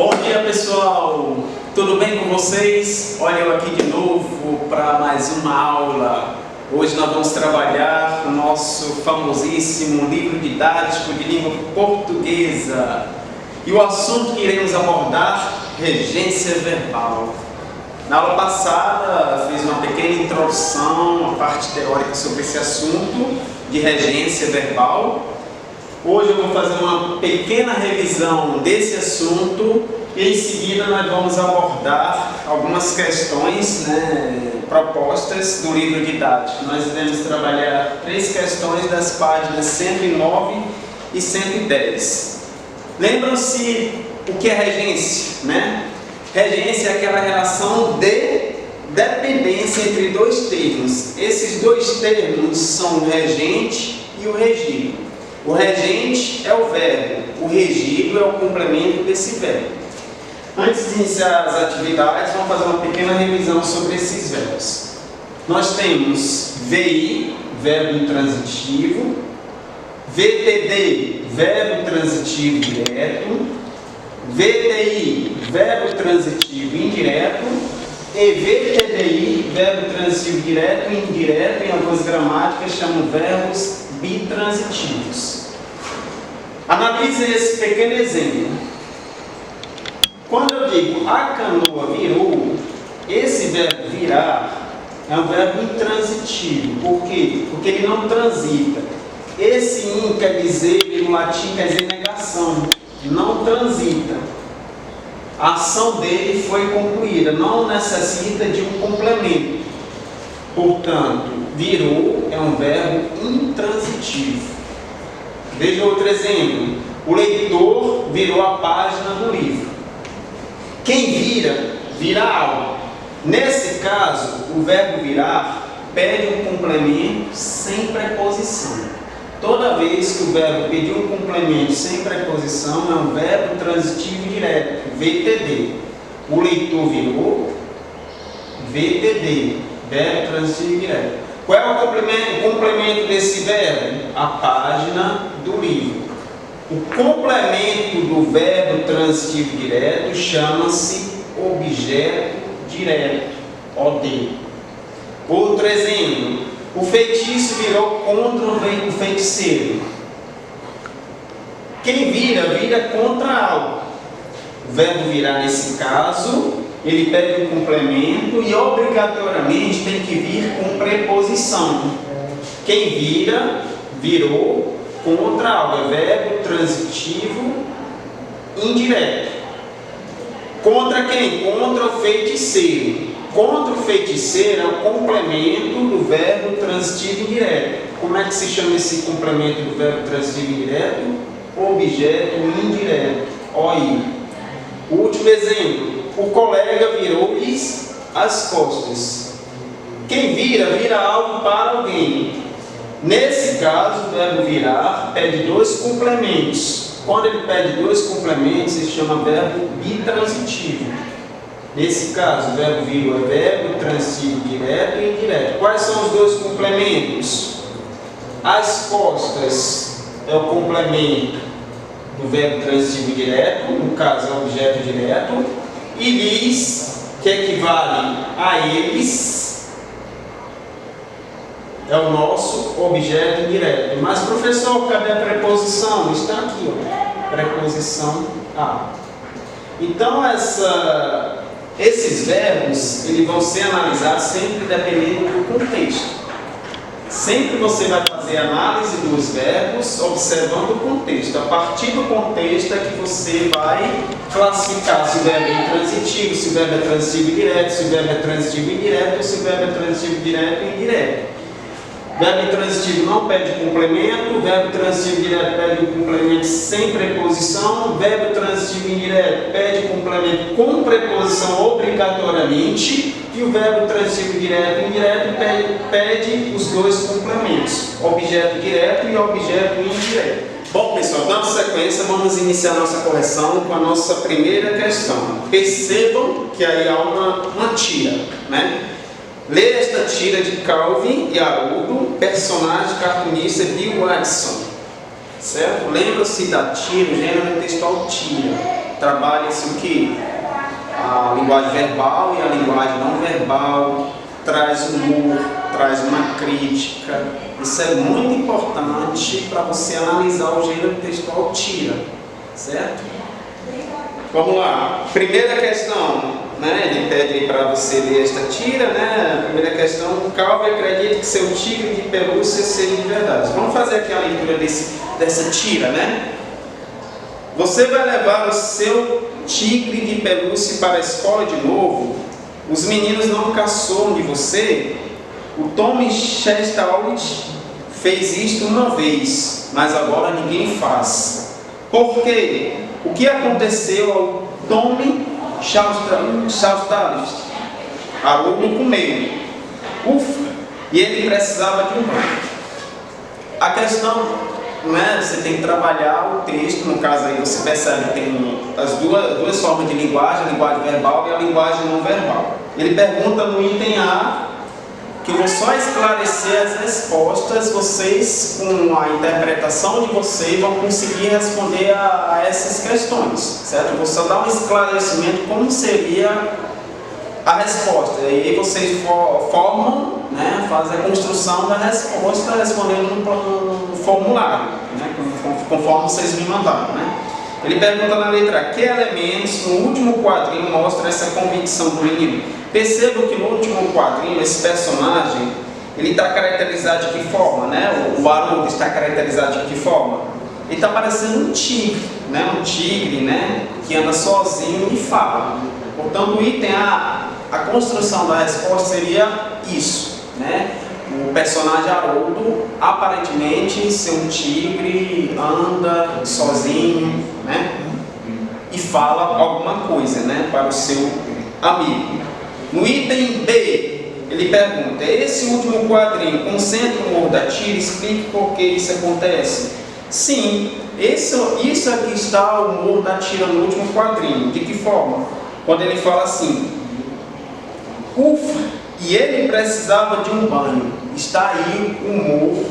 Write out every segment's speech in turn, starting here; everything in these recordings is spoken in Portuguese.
Bom dia, pessoal! Tudo bem com vocês? Olha eu aqui de novo para mais uma aula. Hoje nós vamos trabalhar o nosso famosíssimo livro didático de língua portuguesa. E o assunto que iremos abordar, regência verbal. Na aula passada fiz uma pequena introdução, uma parte teórica sobre esse assunto de regência verbal. Hoje eu vou fazer uma pequena revisão desse assunto e em seguida nós vamos abordar algumas questões propostas do livro didático. Nós iremos trabalhar 3 questões das páginas 109 e 110. Lembram-se o que é regência, né? Regência é aquela relação de dependência entre 2 termos. Esses 2 termos são o regente e o regido. O regente é o verbo, o regido é o complemento desse verbo. Antes de iniciar as atividades, vamos fazer uma pequena revisão sobre esses verbos. Nós temos VI, verbo intransitivo, VTD, verbo transitivo direto, VTI, verbo transitivo indireto, e VTDI, verbo transitivo direto e indireto, em algumas gramáticas chamam verbos bitransitivos. Analise esse pequeno exemplo. Quando eu digo a canoa virou, esse verbo virar é um verbo intransitivo. Por quê? Porque ele não transita. Esse in quer dizer, no latim quer dizer negação, não transita. A ação dele foi concluída, não necessita de um complemento. Portanto, virou é um verbo intransitivo. Veja outro exemplo. O leitor virou a página do livro. Quem vira, vira algo. Nesse caso, o verbo virar pede um complemento sem preposição. Toda vez que o verbo pedir um complemento sem preposição, é um verbo transitivo direto, VTD. O leitor virou, VTD, verbo transitivo direto. Qual é o complemento desse verbo? A página do livro. O complemento do verbo transitivo direto chama-se objeto direto, OD. Outro exemplo. O feitiço virou contra o feiticeiro. Quem vira, vira contra algo. O verbo virar, nesse caso, ele pede um complemento e obrigatoriamente tem que vir com preposição. Quem vira, virou contra algo. É verbo transitivo indireto. Contra quem? Contra o feiticeiro. Contra o feiticeiro é o complemento do verbo transitivo indireto. Como é que se chama esse complemento do verbo transitivo indireto? Objeto indireto, OI. O último exemplo. O colega virou-lhes as costas. Quem vira, vira algo para alguém. Nesse caso, o verbo virar pede 2 complementos. Quando ele pede 2 complementos, ele chama verbo bitransitivo. Nesse caso, o verbo virou é verbo transitivo direto e indireto. Quais são os 2 complementos? As costas é o complemento do verbo transitivo direto, no caso é o objeto direto, e lhes, que equivale a eles, é o nosso objeto indireto. Mas, professor, cadê a preposição? Está aqui, ó, preposição a. Então, esses verbos eles vão ser analisados sempre dependendo do contexto. Sempre você vai fazer análise dos verbos observando o contexto. A partir do contexto é que você vai classificar se o verbo é intransitivo, se o verbo é transitivo direto, se o verbo é transitivo indireto, se o verbo é transitivo direto e indireto. Verbo intransitivo não pede complemento, verbo transitivo direto pede um complemento sem preposição, verbo transitivo indireto pede complemento com preposição obrigatoriamente, e o verbo transitivo direto e indireto pede os 2 complementos, objeto direto e objeto indireto. Bom, pessoal, dando sequência, vamos iniciar nossa correção com a nossa primeira questão. Percebam que aí há uma tira, né? Leia esta tira de Calvin e Haroldo, personagem cartunista de Watson. Certo? Lembra-se da tira, o gênero textual tira. trabalha-se o que? A linguagem verbal e a linguagem não verbal, traz humor, traz uma crítica. Isso é muito importante para você analisar o gênero textual tira, certo? Vamos lá, primeira questão, né? Ele pede para você ler esta tira, né? Primeira questão: Calvi acredita que seu tigre de pelúcia seja de verdade. Vamos fazer aqui a leitura dessa tira, né? Você vai levar o seu tigre de pelúcia para a escola de novo? Os meninos não caçouam de você? O Tom Chestnut fez isto uma vez, mas agora ninguém faz. Por quê? O que aconteceu ao Tom Chestnut? Haroldo comeu. Ufa! E ele precisava de um banho. A questão, né, você tem que trabalhar o texto. No caso aí você percebe que tem as duas formas de linguagem, a linguagem verbal e a linguagem não verbal. Ele pergunta no item A, que eu vou só esclarecer as respostas. Vocês, com a interpretação de vocês, vão conseguir responder a essas questões, certo? Eu vou só dar um esclarecimento como seria a resposta, e aí vocês formam, né, fazem a construção da resposta respondendo no formulário, né, conforme vocês me mandaram, né? Ele pergunta na letra A: que elementos no último quadrinho mostra essa convicção do menino? Perceba que no último quadrinho esse personagem, ele está caracterizado de que forma, né? O Haroldo está caracterizado de que forma? Ele está parecendo um tigre, né? Um tigre, né, que anda sozinho e fala. Portanto, o item a construção da resposta seria isso, né? O personagem Haroldo, aparentemente ser um tigre, anda sozinho, né? E fala alguma coisa, né, para o seu amigo. No item B, ele pergunta: esse último quadrinho concentra o humor da tira? Explique por que isso acontece. Sim, isso aqui está o humor da tira no último quadrinho. De que forma? Quando ele fala assim: ufa, e ele precisava de um banho. Está aí o humor,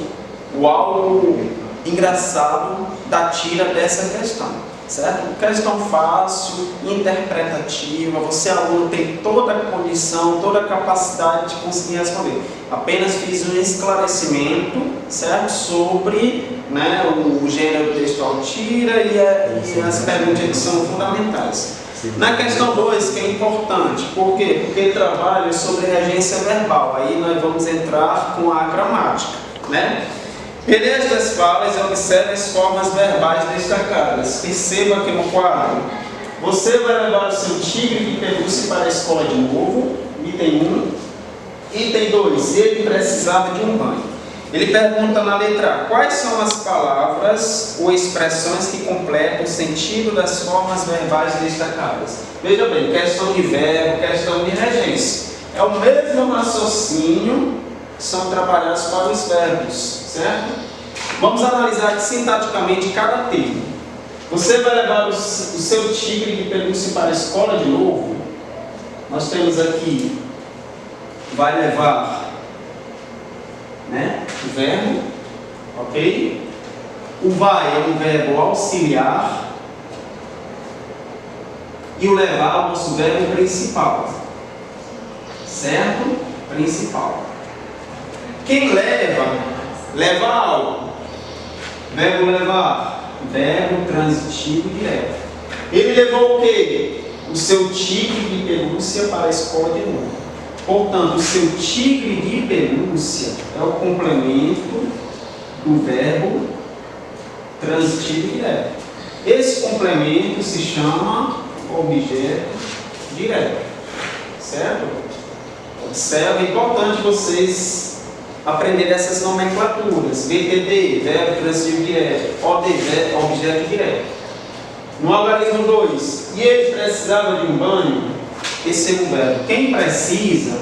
o algo engraçado da tira dessa questão, certo? Questão fácil, interpretativa. Você, aluno, tem toda a condição, toda a capacidade de conseguir responder. Apenas fiz um esclarecimento, certo? Sobre, né, o gênero textual tira e as perguntas que são fundamentais. Na questão 2, que é importante, por quê? Porque ele trabalha sobre regência verbal. Aí nós vamos entrar com a gramática, né? Releia estas falas e observe as formas verbais destacadas. Perceba que no quadro: você vai levar o seu tigre de pelúcia para a escola de novo, item 1. Item 2, ele precisava de um banho. Ele pergunta na letra A: quais são as palavras ou expressões que completam o sentido das formas verbais destacadas? Veja bem, questão de verbo, questão de regência. É o mesmo raciocínio que são trabalhados para os verbos, certo? Vamos analisar aqui sintaticamente cada termo. Você vai levar o seu tigre de pelúcia para a escola de novo? Nós temos aqui: vai levar, né, o verbo, ok? O vai é um verbo auxiliar e o levar é o nosso verbo principal, certo? Principal. Quem leva algo. Verbo levar, verbo transitivo direto. Ele levou o quê? O seu tigre de pelúcia para a escola de novo. Portanto, o seu tigre de pelúcia é o complemento do verbo transitivo direto. Esse complemento se chama objeto direto, certo? Observe, é importante vocês aprenderem essas nomenclaturas: VTD, verbo transitivo direto; ODV, objeto direto. No algarismo 2, e ele precisava de um banho. Esse é o verbo. Quem precisa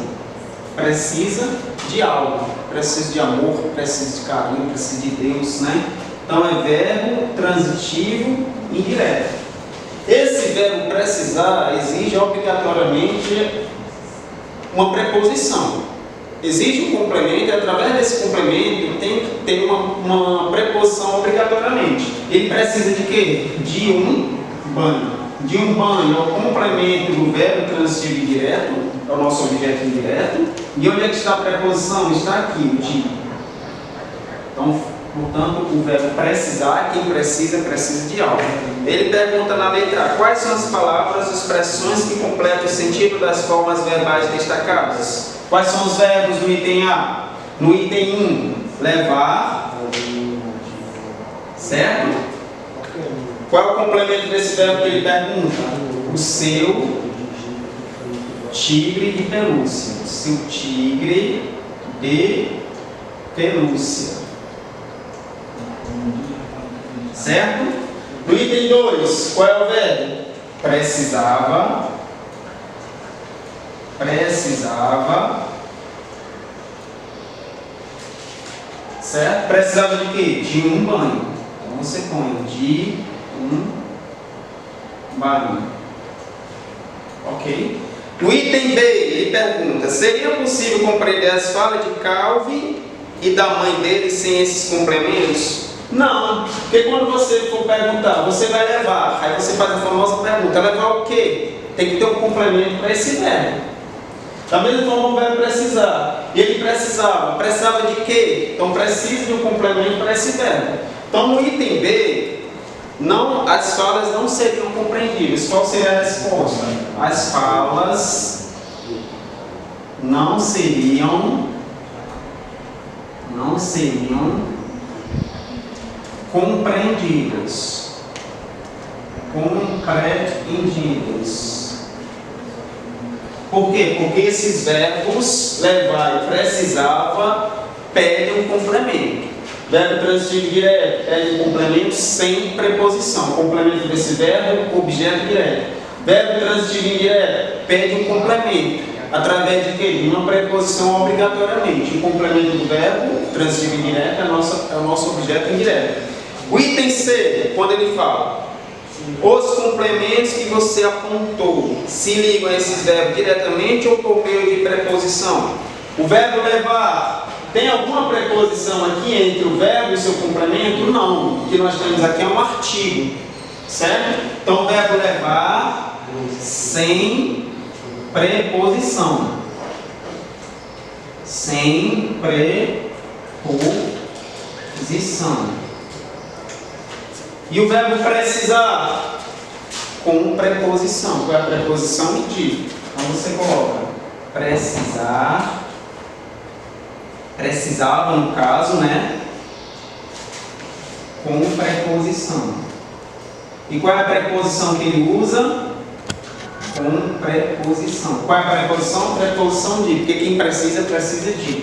de algo. Precisa de amor, precisa de carinho, precisa de Deus, né? Então é verbo transitivo indireto. Esse verbo precisar exige obrigatoriamente uma preposição. Exige um complemento, e através desse complemento tem que ter uma preposição obrigatoriamente. Ele precisa de quê? De um banho. de um banho é o complemento do verbo transitivo indireto, é o nosso objeto indireto. E onde é que está a preposição? Está aqui, o de. Então, portanto, o verbo precisar, quem precisa, precisa de algo. Ele pergunta na letra A, quais são as palavras, expressões que completam o sentido das formas verbais destacadas? Quais são os verbos no item A? No item 1, levar, certo? Qual é o complemento desse verbo que ele pergunta? O seu tigre de pelúcia. O seu tigre de pelúcia. Certo? No item 2, qual é o verbo? Precisava. Certo? Precisava de quê? De um banho. Então você põe de um banho. Ok? No item B, ele pergunta: seria possível compreender as falas de Calvin e da mãe dele sem esses complementos? Não, porque quando você for perguntar, você vai levar, aí você faz a famosa pergunta: levar o quê? Tem que ter um complemento para esse verbo. Da mesma forma, o verbo precisar. E ele precisava de quê? Então precisa de um complemento para esse verbo. Então no item B, as falas não seriam compreendíveis. Qual seria a resposta? As falas não seriam compreendidas. Por quê? Porque esses verbos, levar e precisava, pedem um complemento. Verbo transitivo direto pede um complemento sem preposição. Complemento desse verbo, objeto direto. Verbo transitivo indireto pede um complemento. Através de quê? De uma preposição obrigatoriamente. O complemento do verbo transitivo indireto é o nosso objeto indireto. O item C, quando ele fala: os complementos que você apontou se ligam a esses verbos diretamente ou por meio de preposição? O verbo levar, tem alguma preposição aqui entre o verbo e o seu complemento? Não. O que nós temos aqui é um artigo, certo? Então o verbo levar sem preposição. Sem preposição. E o verbo precisar com preposição. Qual é a preposição? De. Então você coloca precisar. Precisava, no caso, né? Com preposição. E qual é a preposição que ele usa? Com preposição. Qual é a preposição? Preposição de. Porque quem precisa, precisa de.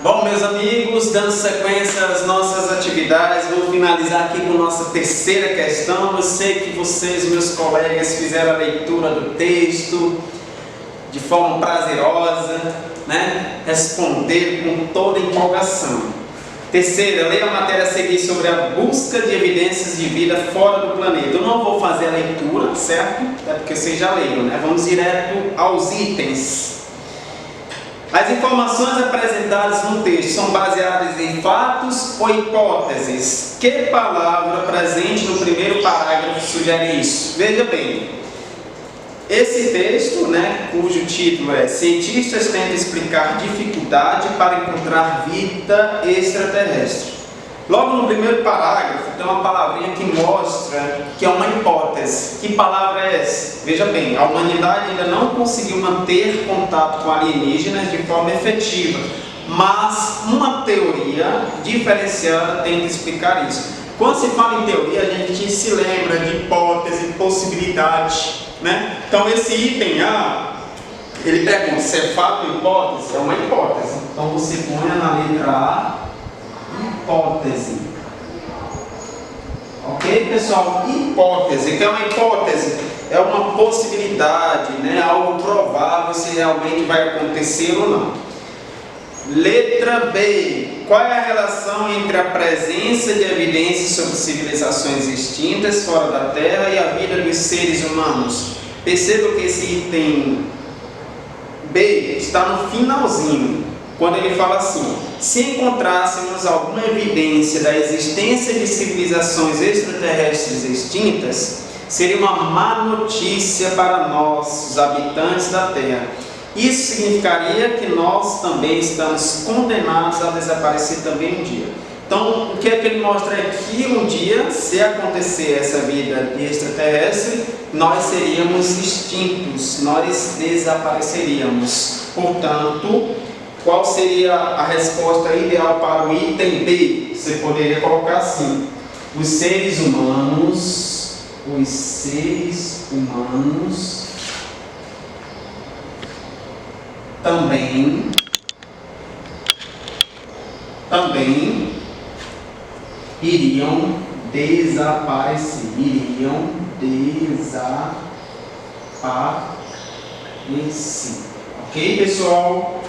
Bom, meus amigos, dando sequência às nossas atividades, vou finalizar aqui com nossa terceira questão. Eu sei que vocês, meus colegas, fizeram a leitura do texto de forma prazerosa, né? Responderam com toda empolgação. Terceira, leia a matéria a seguir sobre a busca de evidências de vida fora do planeta. Eu não vou fazer a leitura, certo? É porque vocês já leram, né? Vamos direto aos itens. As informações apresentadas no texto são baseadas em fatos ou hipóteses? Que palavra presente no primeiro parágrafo sugere isso? Veja bem, esse texto, né, cujo título é Cientistas tentam explicar dificuldade para encontrar vida extraterrestre. Logo no primeiro parágrafo tem uma palavrinha que mostra que é uma hipótese. Que palavra é essa? Veja bem, a humanidade ainda não conseguiu manter contato com alienígenas de forma efetiva, mas uma teoria diferenciada tenta explicar isso. Quando se fala em teoria, a gente se lembra de hipótese, possibilidade, né? Então esse item A, ele pergunta se é fato ou hipótese? É uma hipótese. Então você põe na letra A, hipótese. Ok, pessoal? Hipótese. O que é uma hipótese? É uma possibilidade, né? Algo provável se realmente vai acontecer ou não. Letra B. Qual é a relação entre a presença de evidências sobre civilizações extintas fora da Terra e a vida dos seres humanos? Perceba que esse item B está no finalzinho. quando ele fala assim: se encontrássemos alguma evidência da existência de civilizações extraterrestres extintas, seria uma má notícia para nós, os habitantes da Terra. Isso significaria que nós também estamos condenados a desaparecer também um dia. Então, o que é que ele mostra aqui? Um dia, se acontecer essa vida extraterrestre, nós seríamos extintos, nós desapareceríamos. Portanto, qual seria a resposta ideal para o item B? Você poderia colocar assim: os seres humanos também iriam desaparecer. Ok, pessoal?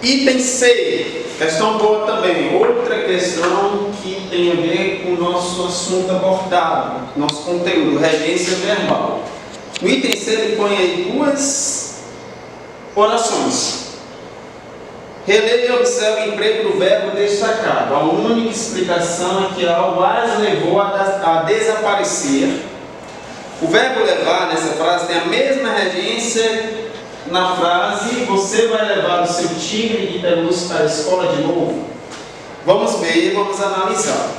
Item C, questão boa também. Outra questão que tem a ver com o nosso assunto abordado, nosso conteúdo, regência verbal. No item C ele põe aí duas orações. Releia e observe o emprego do verbo destacado. A única explicação é que algo as levou a desaparecer. O verbo levar nessa frase tem a mesma regência na frase: você vai levar o seu tigre de pelúcia para a escola de novo? Vamos ver, vamos analisar.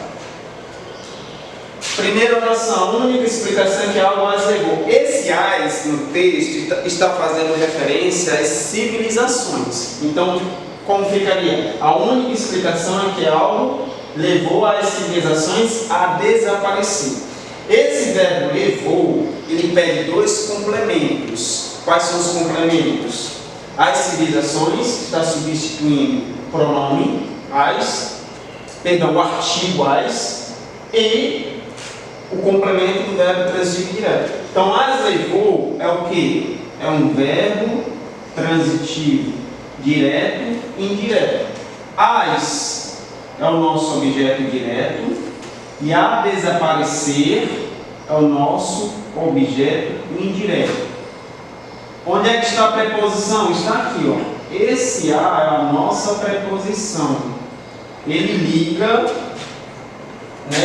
Primeira oração, a única explicação é que algo as levou. Esse as no texto está fazendo referência às civilizações. Então, como ficaria? A única explicação é que algo levou as civilizações a desaparecer. Esse verbo levou, ele pede dois complementos. Quais são os complementos? As civilizações, está substituindo o pronome o artigo as, e o complemento do verbo transitivo direto. Então, as levou é o que? É um verbo transitivo direto e indireto. As é o nosso objeto direto e a desaparecer é o nosso objeto indireto. Onde é que está a preposição? Está aqui, ó. Esse a é a nossa preposição. Ele liga,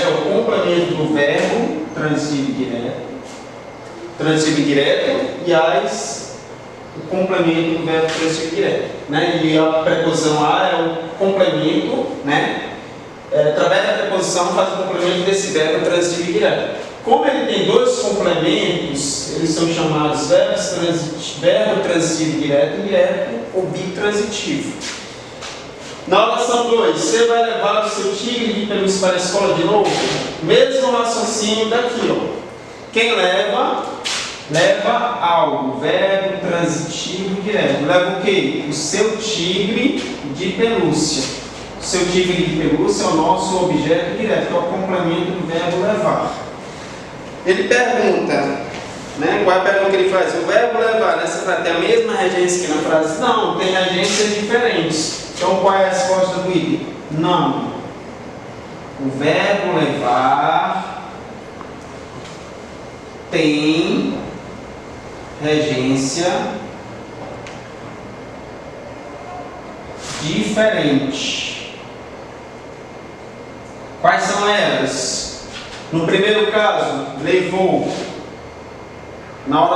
o complemento do verbo transitivo direto e o complemento do verbo transitivo direto. E a preposição a é o complemento, através da preposição faz o complemento desse verbo transitivo direto. Como ele tem dois complementos, eles são chamados verbo transitivo direto e indireto ou bitransitivo. Na oração 2, você vai levar o seu tigre de pelúcia para a escola de novo? Mesmo raciocínio daqui, ó. Quem leva algo, verbo transitivo direto. Leva o quê? O seu tigre de pelúcia. O seu tigre de pelúcia é o nosso objeto direto, que é o complemento do verbo levar. Ele pergunta, qual é a pergunta que ele faz? O verbo levar nessa frase tem a mesma regência que na frase? Não, tem regências diferentes. Então, qual é a resposta do item? Não. O verbo levar tem regência diferente. Quais são elas? No primeiro caso, levou. Na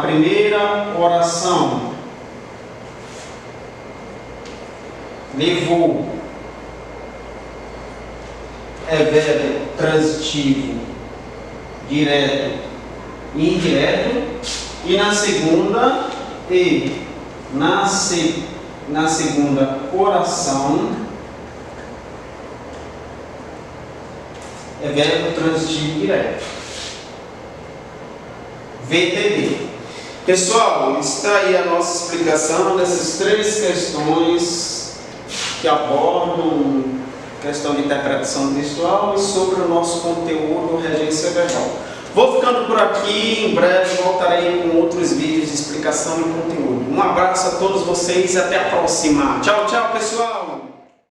primeira oração, levou é verbo transitivo direto e indireto. E na segunda na segunda oração é verbo transitivo direto. VTD. Pessoal, está aí a nossa explicação dessas três questões que abordam questão de interpretação textual e sobre o nosso conteúdo regência verbal. Vou ficando por aqui, em breve voltarei com outros vídeos de explicação e conteúdo. Um abraço a todos vocês e até a próxima. Tchau, tchau, pessoal!